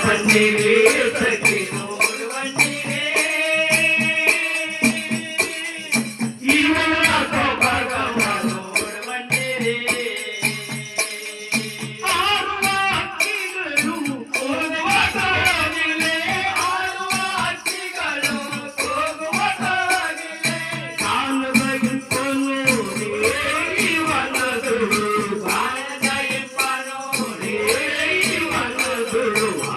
ಬಂದಿರಿ ಸಖಿ ನೋಡು ಬಂದಿರಿ ಇವನ ಸೊಬಗವ ನೋಡು ಬಂದಿರಿ ಆಡುವ ಹಕ್ಕಿಗಳು ಹೋಗುವ ಸಾಗಿಲೆ ಆಡುವ ಹಕ್ಕಿಗಳು ಹೋಗುವ ಸಾಗಿಲೆ ಕಾಣದ ಇಂಪ ನೋಡಿ ಇವನದು ಕಾಣದ ಇಂಪ ನೋಡಿ ಇವನದು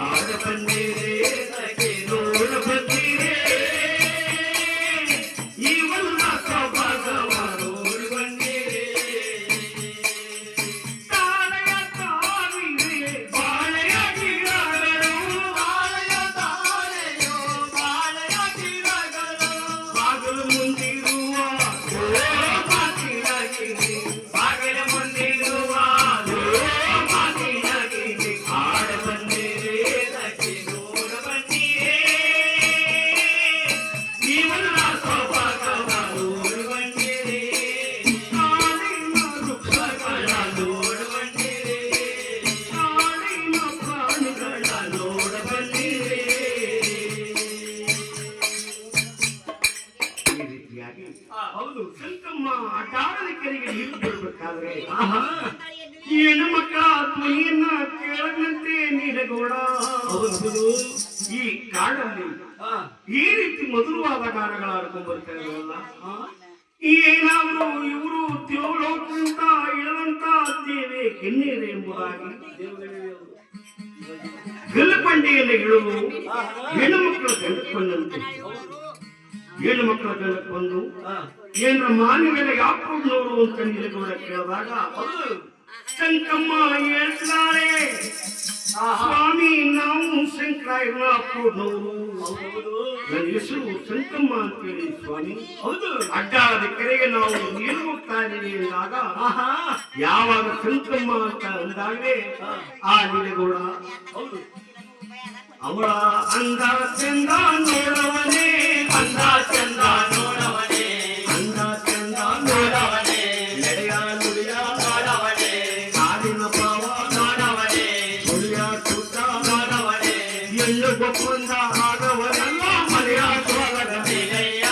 ಆಡ ಬಂದಿರಿ ಸಖಿ ನೋಡು ಬಂದಿರಿ ಇವನ ಸೊಬಗವ ನೋಡು ಬಂದಿರಿ ತಾಳೆಯ ತಾವಿಗೆ ಬಾಳೆಯ ಗಿಡಗಳು ಬಾಳೆಯ ತಾಳೆಯೋ ಬಾಳೆಯ ಗಿಡಗಳು ಬಾಗಿಲು ಮುಂದಿರುವ ಮಾತಿನಗಿರಿ ಬಾಗಿಲ ಮುಂದಿರುವ ಮಾತಿನಗಿರಿ ಆಡ ಬಂದಿರಿ ಸಖಿ ನೋಡ ಬಂದಿರಿ ಇವನ ಸೊಬಗವ ನೋಡು ಬಂದಿರಿ ಕಾಡಿನ ವೃಕ್ಷಗಳ ನೋಡು ಬಂದಿರಿ ಕಾಡಿನ ಪ್ರಾಣಿಗಳ ನೋಡ ಬಂದಿರಿ ಈ ರೀತಿಯಾಗಿ ಹೌದು ಸಂಕಮ್ಮ ಆಟಾಡದ ಕೆರೆಗೆ ನೀರು ಬಿಡಬೇಕಾದ್ರೆ ಹೆಣ್ಣು ಮಕ್ಕಳ ಧ್ವನಿಯನ್ನ ಕೇಳದಂತೆ ನೀಲಗೌಡ ಹೌದು ಈ ಕಾಡಲ್ಲಿ ಈ ರೀತಿ ಮಧುರವಾದ ಗಾನಗಳ ಆಡ್ಕೊಂಡ್ ಬರ್ತಾ ಇರಲ್ಲ ಏನಾದ್ರು ಇವರು ದೇವಲೋಕಂತ ಇಳದಂತ ದೇವೆ ಕೆನ್ನೇರೆ ಎಂಬುದಾಗಿ ಗಲ್ಲಪಂಡಿಯಲ್ಲಿ ಇಳುವುದು ಹೆಣ್ಣು ಮಕ್ಕಳ ಗಂಡಕ್ಕೆ ಬಂದಂತೆ ಹೆಣ್ಣು ಮಕ್ಕಳ ಗಂಡಕ್ಕೆ ಬಂದು ಏನ್ರ ಮಾನವನ ಯಾಕೋಬ್ನವರು ಅಂತ ನೀಲಗೌಡ ಕೇಳಿದಾಗ ಸಂಕಮ್ಮ ಹೇಳ್ತಾಳೆ ಸ್ವಾಮಿ ನಾವು ಶಂಕರಾಯನ ಅಪ್ಪನವರು ನನ್ನ ಹೆಸರು ಸಂಕಮ್ಮ ಅಂತೇಳಿ ಸ್ವಾಮಿ ಹೌದು ಅಡ್ಡಾದ ಕೆರೆಗೆ ನಾವು ನೀರು ಹೋಗ್ತಾ ಇದೀವಿ ಎಂದಾಗ ಯಾವಾಗ ಸಂಕಮ್ಮ ಅಂತ ಅಂದಾಗಲೇ ಆ ನೀಲಗೌಡ ಹೌದು ಅವಳ ಅಂದ ಚಂದ ನೋಡವನೇ ಅಂದ ಚಂದ ನೋಡವನೇ ಅಂದ ಚಂದ ನೋಡವನೇ ನಡೆಯ ನುಡಿಯ ನೋಡವನೇ ಕಾಡಿನ ಪಾವ ನೋಡವನೇ ಸುಳಿಯ ಸುತ್ತ ನೋಡವನೇ ಎಳ್ಳು ಗೊಪ್ಪಂದ ಆದವನಲ್ಲ ಮನೆಯ ಸ್ವಾಗತ ನೀಲಯ್ಯ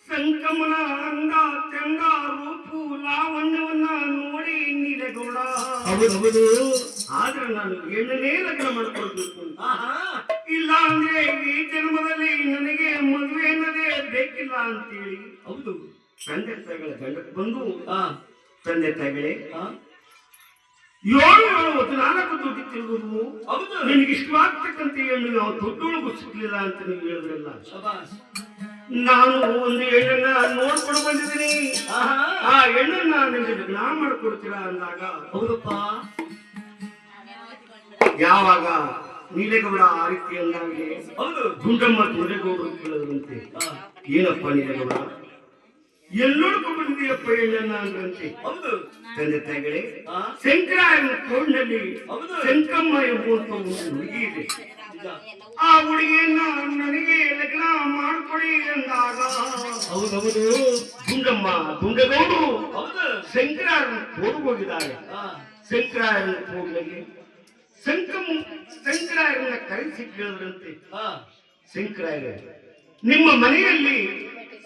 ಸಂಕಮನ ಅಂದ ಚಂದ ರೂಪು ಲಾವಣ್ಯವನ್ನ ನೋಡಿ ನೀಲಗೌಡ ಹೌದು ಆದ್ರೆ ನಾನು ಹೆಣ್ಣನೇ ಲಗ್ನ ಮಾಡ್ಕೊಳ್ಬೇಕು ಇಲ್ಲ ಅಂದ್ರೆ ಈ ಜನ್ಮದಲ್ಲಿ ನನಗೆ ಮದುವೆ ಅನ್ನೋದೇ ಬೇಕಿಲ್ಲ ಅಂತೇಳಿ ಹೌದು ತಂದೆ ತಾಯಿಗಳ ಗಂಡಕ್ಕೆ ಬಂದು ತಂದೆ ತಾಯಿಗಳೇ 14 ದುಡ್ಡು ತಿರುಗುದು ನಿನಗೆ ಇಷ್ಟವಾಗ್ತಕ್ಕಂತ ಹೆಣ್ಣು ನಾವು ದೊಡ್ಡೊಳಗೂ ಸಿಗ್ಲಿಲ್ಲ ಅಂತ ನೀವು ಹೇಳಿದ್ರಲ್ಲ ನಾನು ಒಂದು ಹೆಣ್ಣನ್ನ ನೋಡ್ಕೊಂಡು ಬಂದಿದ್ದೀನಿ ಆ ಹೆಣ್ಣನ್ನ ನಿಮಗೆ ಲಗ್ನ ಮಾಡ್ಕೊಡ್ತೀರಾ ಅಂದಾಗ ಹೌದಪ್ಪ ಯಾವಾಗ ನೀಲೇಗೌಡ ಆ ರೀತಿ ಅಂದಾಗೆ ಹೌದು ಗುಂಡಮ್ಮ ನೀಲೇಗೌಡರು ಕೇಳಿದ್ರಂತೆ ಏನಪ್ಪ ನೀಲೇಗೌಡ ಎಲ್ಲೋಡ್ಕೊಂಡು ಬಂದಿದೆಯಪ್ಪ ಹೆಣ್ಣನ್ನ ಅಂದ್ರಂತೆ ಹೌದು ತಂದೆ ತಾಯಿಗಳೇ ಶಂಕರಾಯನ ಕೋಡ್ನಲ್ಲಿ ಶಂಕಮ್ಮ ಎಂಬುವಂತ ಒಂದು ಹುಡುಗಿ ಇದೆ ಆ ಹುಡುಗಿಯನ್ನ ನನಗೆ ಲಗ್ನ ಮಾಡ್ಕೊಡಿ ಅಂದಾಗ ಹೌದೌದು ಗುಂಡಮ್ಮ ಗುಂಡಗೌಡರು ಶಂಕರಾಯನ ಕೋಡ್ ಹೋಗಿದ್ದಾರೆ ಶಂಕರಾಯನ ಕೋಡ್ನಲ್ಲಿ ಶಂಕರಾಯರನ್ನ ಕರೆಸಿ ಕೇಳಿದ್ರಂತೆ ಶಂಕರಾಯರೇ ನಿಮ್ಮ ಮನೆಯಲ್ಲಿ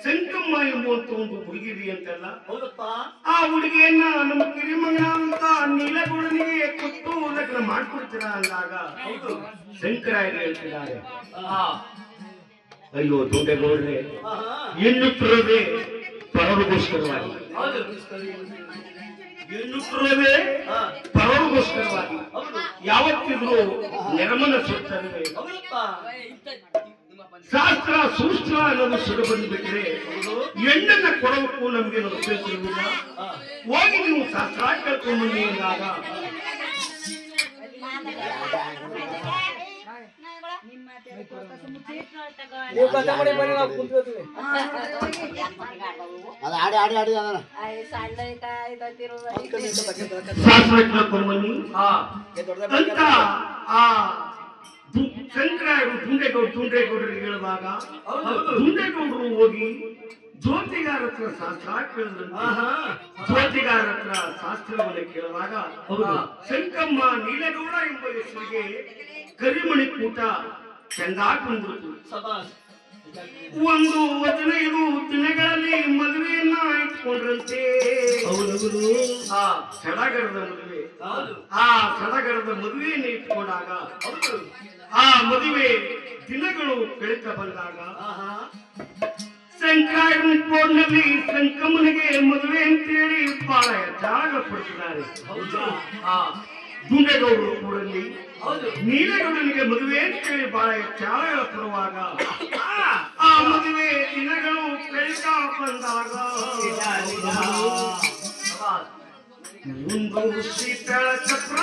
ಸಂಕಮ್ಮ ಎಂಬುವಂತ ಒಂದು ಹುಡುಗಿ ಅಂತೆಲ್ಲ ಹೌದಪ್ಪ ಆ ಹುಡುಗಿಯನ್ನ ನಮ್ಮ ಕಿರಿಮಗನ ಅಂತ ನೀಲಗೌಡನಿಗೆ ಕೊಟ್ಟು ಲಗ್ನ ಮಾಡ್ಕೊಡ್ತೀರಾ ಅಂದಾಗ ಹೌದು ಶಂಕರಾಯರು ಹೇಳ್ತಿದ್ದಾರೆ ಅಯ್ಯೋ ದೊಡ್ಡಗೌಡ್ರೆ ಎನ್ನುತ್ತಿರೋದೇ ಪರರಿಗೋಸ್ಕರವಾಗಿ ಎನ್ನುತ್ತಿರೋದೇ ಪರರಿಗೋಸ್ಕರವಾಗಿ ಯಾವತ್ತಿದ್ರು ನೆರಮನ ಸುತ್ತರುವೆ ಶಾಸ್ತ್ರ ಸೂಸ್ತ್ರ ಅನ್ನೋದು ಸುಡ ಬಂದ್ಬಿಟ್ರೆ ಹೆಣ್ಣನ್ನ ಕೊಡಬೇಕು ನಮ್ಗೆ ಉಪಯೋಗಿಸಿರುವುದಿಲ್ಲ ಹೋಗಿ ನೀವು ಶಾಸ್ತ್ರ ಕೇಳ್ಕೊಂಡ್ಬನ್ನಿ ಅಂದಾಗ ನಿಮ್ಮ ನೀವು ಕಥೆ ಮಾಡಿ ಬನ್ನಿ ನಾವು ಕುಂತ್ಕೋತೀವಿ ಅದು ಆಡಿ ಆಡಿ ಆಡಿ ಅದನ್ನ ಶಾಸ್ತ್ರಜ್ಞ ಕೊಮ್ಮನಿ ಅಂತ ಆ ಶಂಕರಾಯರು ದುಂಡೇಗೌಡರಿಗೆ ಹೇಳಿದಾಗ ದುಂಡೇಗೌಡರು ಹೋಗಿ ಜ್ಯೋತಿಗಾರ ಹತ್ರ ಶಾಸ್ತ್ರ ಕೇಳಿದ್ರಂತೆ. ಜ್ಯೋತಿಗಾರ ಹತ್ರ ಶಾಸ್ತ್ರವನ್ನು ಕೇಳಿದಾಗ ಶಂಕಮ್ಮ ನೀಲಗೌಡ ಎಂಬ ಹೆಸರಿಗೆ ಕರಿಮಣಿ ಕೂಟ ಚೆಂದಾಗಿ ಬಂದಿತ್ತು. ಒಂದು 15 ದಿನಗಳಲ್ಲಿ ಮದುವೆಯನ್ನ ಇಟ್ಕೊಂಡ್ರಂತೆ. ಆ ಸಡಗರದ ಮದುವೆ ಆ ಸಡಗರದ ಮದುವೆಯನ್ನು ಇಟ್ಕೊಂಡಾಗ ಆ ಮದುವೆ ದಿನಗಳು ಕಳಿತ ಬಂದಾಗ ಶಂಕರಾಯನ ಕೋಡ್ನಲ್ಲಿ ಶಂಕಮ್ಮನಿಗೆ ಮದುವೆ ಅಂತೇಳಿ ಬಹಳ ಜಾಗ ಪಡ್ತಿದ್ದಾರೆ. ಆ ದುಂಡೇಗೌಡರು ಕೂಡಲ್ಲಿ ನೀಲಗೌಡನಿಗೆ ಮದುವೆ ಅಂತೇಳಿ ಬಹಳ ಚಾಳಗಳ ಪಡುವಾಗ ಆ ಮದುವೆ ದಿನಗಳು ಕಳಿತಾ ಬಂದಾಗ ಒಂದು ಶೀತಳ ಚಕ್ರ